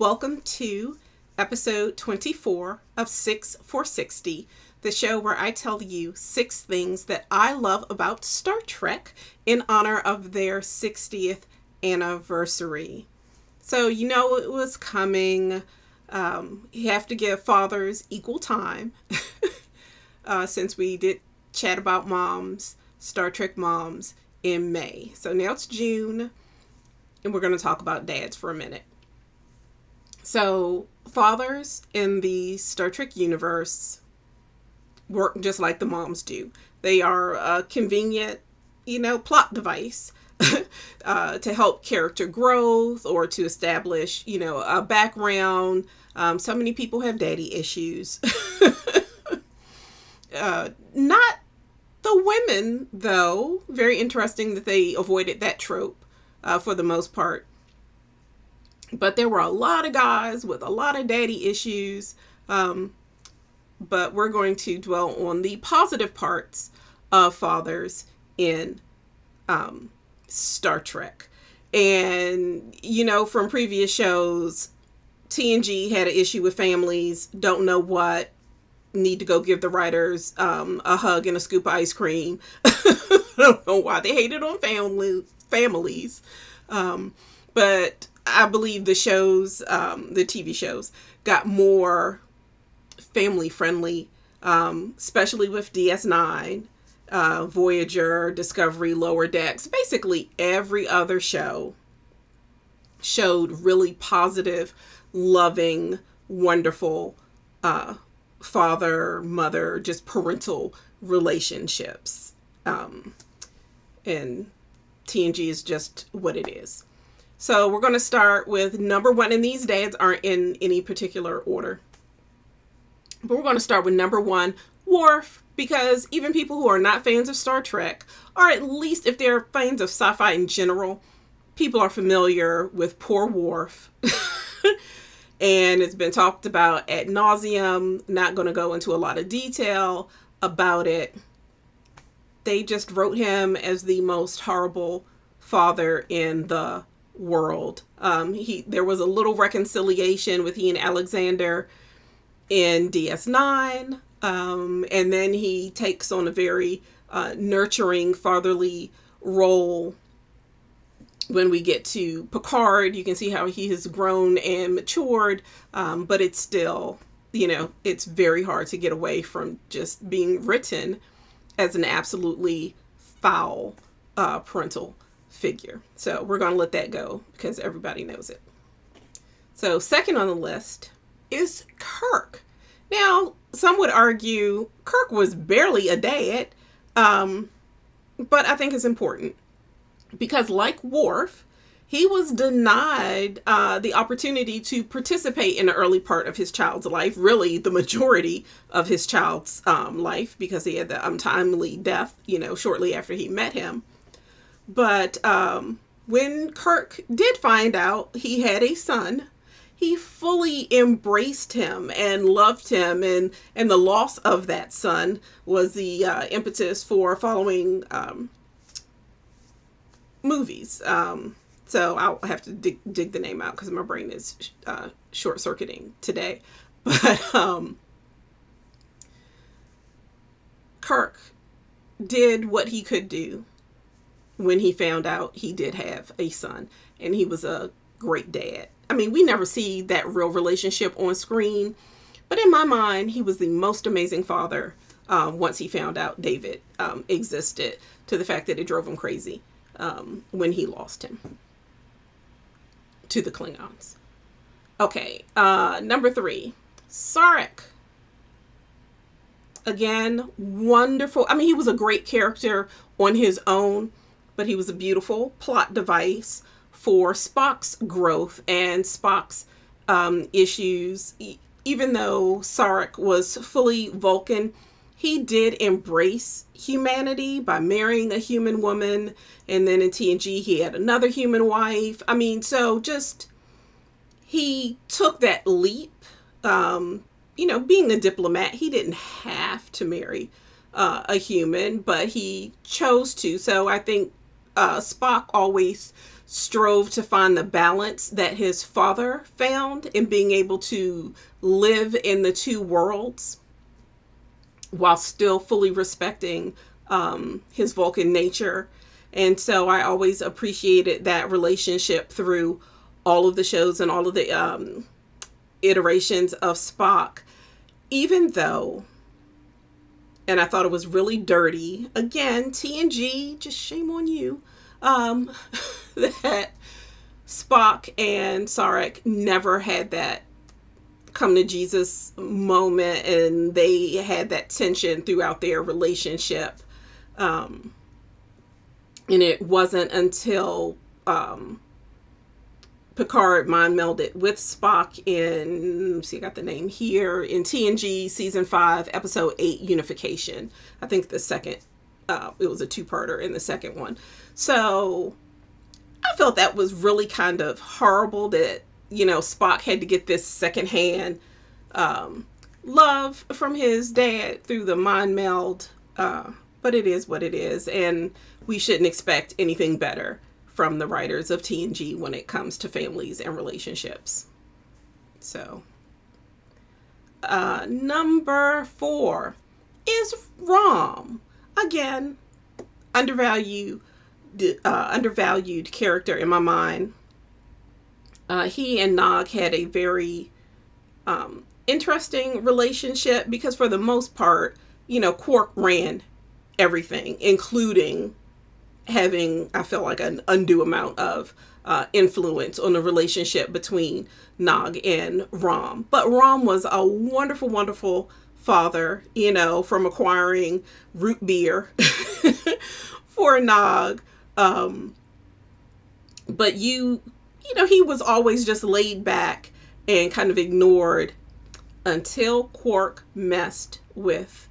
Welcome to episode 24 of 6 for 60, the show where I tell you 6 things that I love about Star Trek in honor of their 60th anniversary. So, you know it was coming. You have to give fathers equal time since we did chat about moms, Star Trek moms, in May. So now it's June, and we're going to talk about dads for a minute. So, fathers in the Star Trek universe work just like the moms do. They are a convenient, plot device to help character growth or to establish, a background. So many people have daddy issues. Not the women, though. Very interesting that they avoided that trope for the most part. But there were a lot of guys with a lot of daddy issues. But we're going to dwell on the positive parts of fathers in Star Trek. And, from previous shows, TNG had an issue with families, don't know what, need to go give the writers a hug and a scoop of ice cream. I don't know why they hated on families. But I believe the shows, the TV shows, got more family friendly, especially with DS9, Voyager, Discovery, Lower Decks. Basically, every other show showed really positive, loving, wonderful father, mother, just parental relationships. And TNG is just what it is. So we're going to start with number 1, and these dads aren't in any particular order. But we're going to start with number 1, Worf, because even people who are not fans of Star Trek, or at least if they're fans of sci-fi in general, people are familiar with poor Worf. And it's been talked about ad nauseum. Not going to go into a lot of detail about it. They just wrote him as the most horrible father in the world. There was a little reconciliation with he and Alexander in DS9, and then he takes on a very nurturing fatherly role when we get to Picard. You can see how he has grown and matured, but it's still, it's very hard to get away from just being written as an absolutely foul parental figure. So we're going to let that go because everybody knows it. So second on the list is Kirk. Now, some would argue Kirk was barely a dad, but I think it's important because like Worf, he was denied the opportunity to participate in the early part of his child's life, really the majority of his child's life, because he had the untimely death, shortly after he met him. But when Kirk did find out he had a son, he fully embraced him and loved him, and the loss of that son was the impetus for following movies. So I'll have to dig the name out because my brain is short-circuiting today. But Kirk did what he could do when he found out he did have a son, and he was a great dad. I mean, we never see that real relationship on screen, but in my mind, he was the most amazing father once he found out David existed, to the fact that it drove him crazy when he lost him to the Klingons. Okay, number 3, Sarek. Again, wonderful. I mean, he was a great character on his own, but he was a beautiful plot device for Spock's growth and Spock's issues. Even though Sarek was fully Vulcan, he did embrace humanity by marrying a human woman. And then in TNG, he had another human wife. I mean, so just, he took that leap. Being a diplomat, he didn't have to marry a human, but he chose to. So I think Spock always strove to find the balance that his father found in being able to live in the two worlds while still fully respecting his Vulcan nature. And so I always appreciated that relationship through all of the shows and all of the iterations of Spock, even though, and I thought it was really dirty, again, TNG, just shame on you, that Spock and Sarek never had that come to Jesus moment, and they had that tension throughout their relationship. And it wasn't until Picard mind melded with Spock in, see, I got the name here, in TNG season 5, episode 8, Unification. I think the second, it was a two-parter in the second one. So I felt that was really kind of horrible that, you know, Spock had to get this secondhand love from his dad through the mind meld. But it is what it is. And we shouldn't expect anything better from the writers of TNG when it comes to families and relationships. So, number 4 is Rom. Again, undervalued character in my mind. He and Nog had a very interesting relationship because for the most part, you know, Quark ran everything, including having, I feel like, an undue amount of influence on the relationship between Nog and Rom. But Rom was a wonderful, wonderful father, you know, from acquiring root beer for Nog. But you know, he was always just laid back and kind of ignored until Quark messed with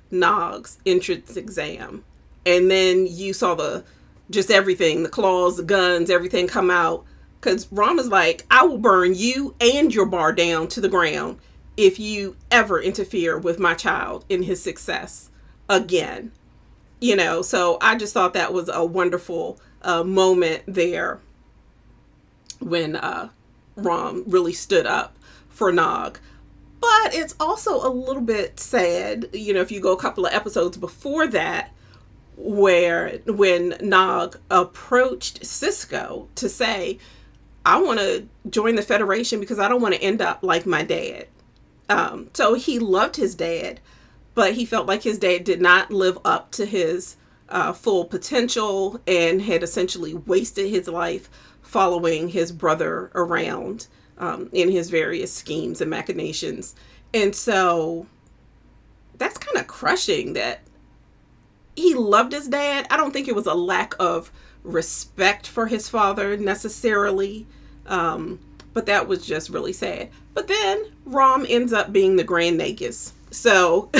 Nog's entrance exam. And then you saw just everything, the claws, the guns, everything come out. Because Rom is like, I will burn you and your bar down to the ground if you ever interfere with my child in his success again. You know, so I just thought that was a wonderful moment there when Rom really stood up for Nog. But it's also a little bit sad, you know, if you go a couple of episodes before that, when Nog approached Sisko to say, I want to join the Federation because I don't want to end up like my dad. So he loved his dad, but he felt like his dad did not live up to his full potential and had essentially wasted his life following his brother around in his various schemes and machinations. And so that's kind of crushing that he loved his dad. I don't think it was a lack of respect for his father necessarily, but that was just really sad. But then Rom ends up being the Grand Nagus. So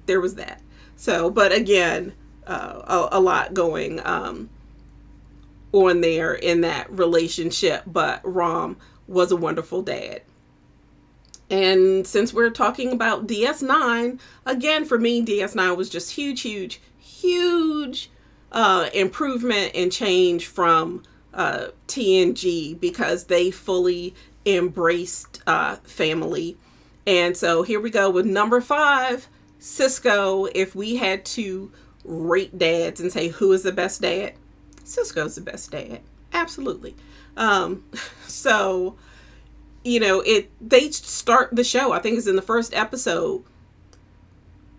there was that. So, but again, a lot going on there in that relationship, but Rom was a wonderful dad. And since we're talking about DS9, again, for me, DS9 was just huge improvement and change from TNG because they fully embraced family. And so here we go with number 5, Sisko. If we had to rate dads and say who is the best dad, Sisko's the best dad. Absolutely. So, you know, they start the show, I think it's in the first episode,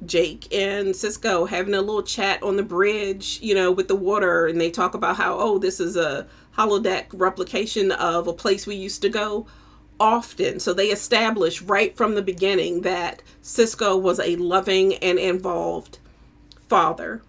Jake and Sisko having a little chat on the bridge, you know, with the water, and they talk about how, oh, this is a holodeck replication of a place we used to go often. So they established right from the beginning that Sisko was a loving and involved father.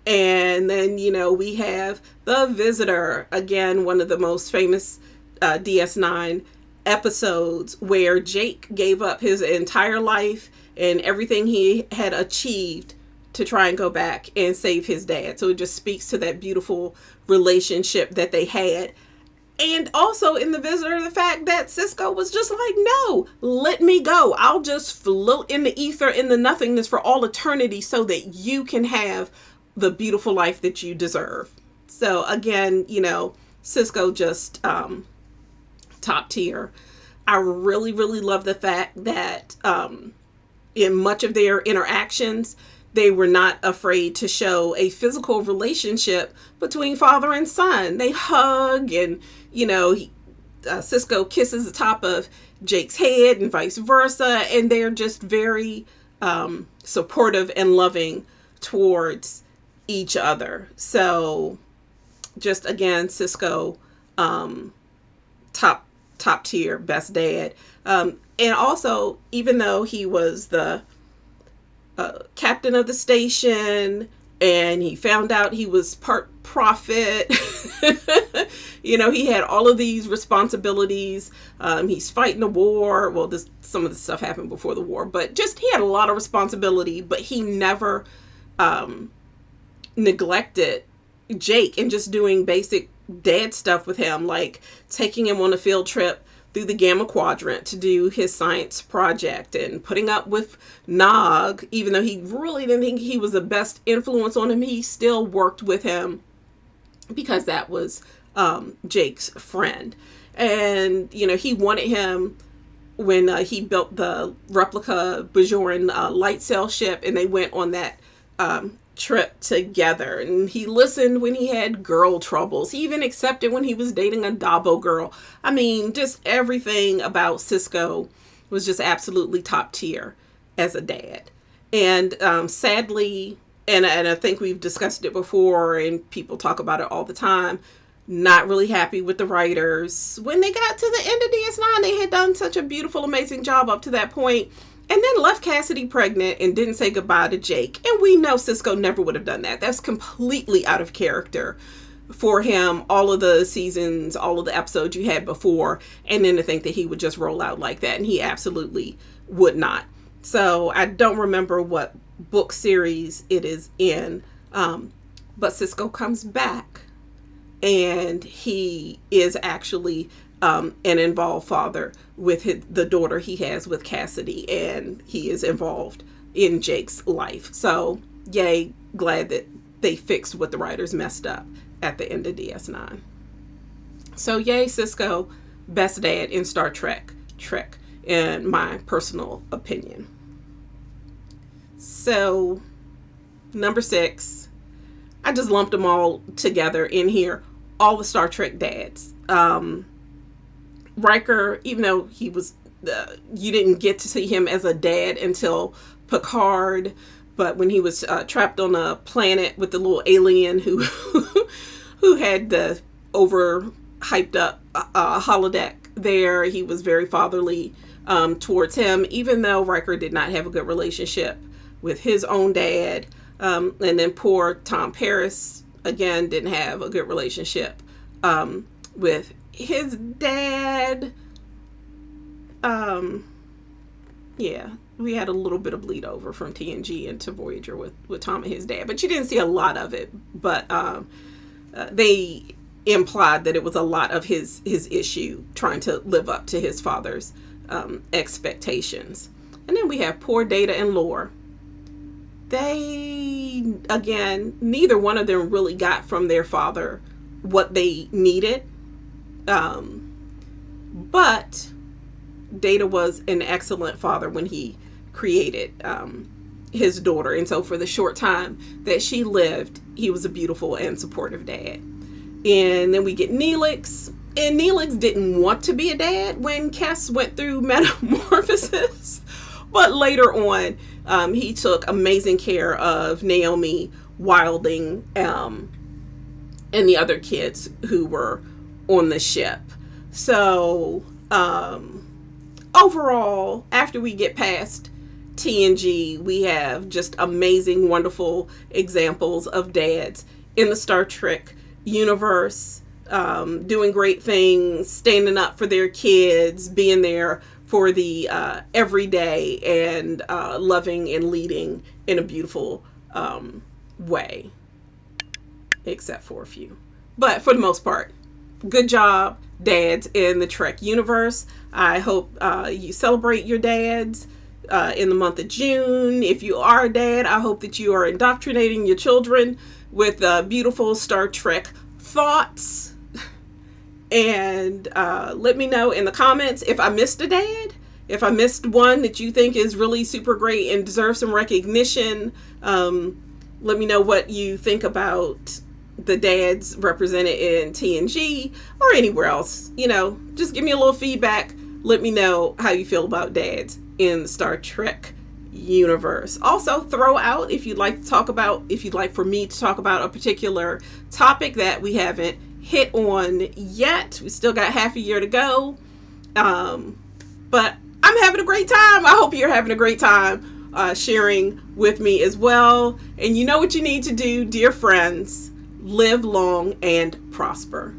And then, you know, we have The Visitor, again, one of the most famous DS9 episodes where Jake gave up his entire life and everything he had achieved to try and go back and save his dad. So it just speaks to that beautiful relationship that they had. And also in The Visitor, the fact that Sisko was just like, no, let me go. I'll just float in the ether, in the nothingness for all eternity so that you can have the beautiful life that you deserve. So again, Cisco just top tier. I really, really love the fact that in much of their interactions, they were not afraid to show a physical relationship between father and son. They hug, and Cisco kisses the top of Jake's head and vice versa, and they're just very supportive and loving towards each other. So just again, Cisco, top tier, best dad. And also, even though he was the captain of the station, and he found out he was part prophet, he had all of these responsibilities. He's fighting a war. Well, some of the stuff happened before the war, but just he had a lot of responsibility, but he never neglected Jake and just doing basic dad stuff with him, like taking him on a field trip through the Gamma Quadrant to do his science project, and putting up with Nog, even though he really didn't think he was the best influence on him, he still worked with him because that was Jake's friend. And, he wanted him when he built the replica Bajoran light sail ship, and they went on that trip together, and he listened when he had girl troubles. He even accepted when he was dating a Dabo girl. I mean, just everything about Cisco was just absolutely top tier as a dad. And sadly, and I think we've discussed it before, and people talk about it all the time, not really happy with the writers. When they got to the end of DS9, they had done such a beautiful, amazing job up to that point, and then left Cassidy pregnant and didn't say goodbye to Jake. And we know Cisco never would have done that. That's completely out of character for him. All of the seasons, all of the episodes you had before, and then to think that he would just roll out like that. And he absolutely would not. So I don't remember what book series it is in, but Cisco comes back, and he is actually an involved father with the daughter he has with Cassidy, and he is involved in Jake's life. So yay, glad that they fixed what the writers messed up at the end of DS9. So yay, Cisco, best dad in Star Trek, in my personal opinion. So number 6, I just lumped them all together in here, all the Star Trek dads. Riker, even though he was, you didn't get to see him as a dad until Picard, but when he was trapped on a planet with the little alien who had the over hyped up holodeck there, he was very fatherly towards him, even though Riker did not have a good relationship with his own dad. And then poor Tom Paris, again, didn't have a good relationship with his dad. Yeah, we had a little bit of bleed over from TNG into Voyager with Tom and his dad, but you didn't see a lot of it. But they implied that it was a lot of his issue trying to live up to his father's expectations. And then we have poor Data and Lore. They, again, neither one of them really got from their father what they needed. But Data was an excellent father when he created his daughter. And so for the short time that she lived, he was a beautiful and supportive dad. And then we get Neelix. And Neelix didn't want to be a dad when Kes went through metamorphosis. But later on, he took amazing care of Naomi, Wilding, and the other kids who were on the ship. So overall, after we get past TNG, we have just amazing, wonderful examples of dads in the Star Trek universe, doing great things, standing up for their kids, being there for the everyday, and loving and leading in a beautiful way, except for a few. But for the most part, good job, dads in the Trek universe. I hope you celebrate your dads in the month of June. If you are a dad, I hope that you are indoctrinating your children with beautiful Star Trek thoughts. And let me know in the comments if I missed a dad, if I missed one that you think is really super great and deserves some recognition. Let me know what you think about the dads represented in TNG or anywhere else. You know, just give me a little feedback. Let me know how you feel about dads in the Star Trek universe. Also, throw out if you'd like for me to talk about a particular topic that we haven't hit on yet. We still got half a year to go. But I'm having a great time. I hope you're having a great time sharing with me as well. And you know what you need to do, dear friends. Live long and prosper.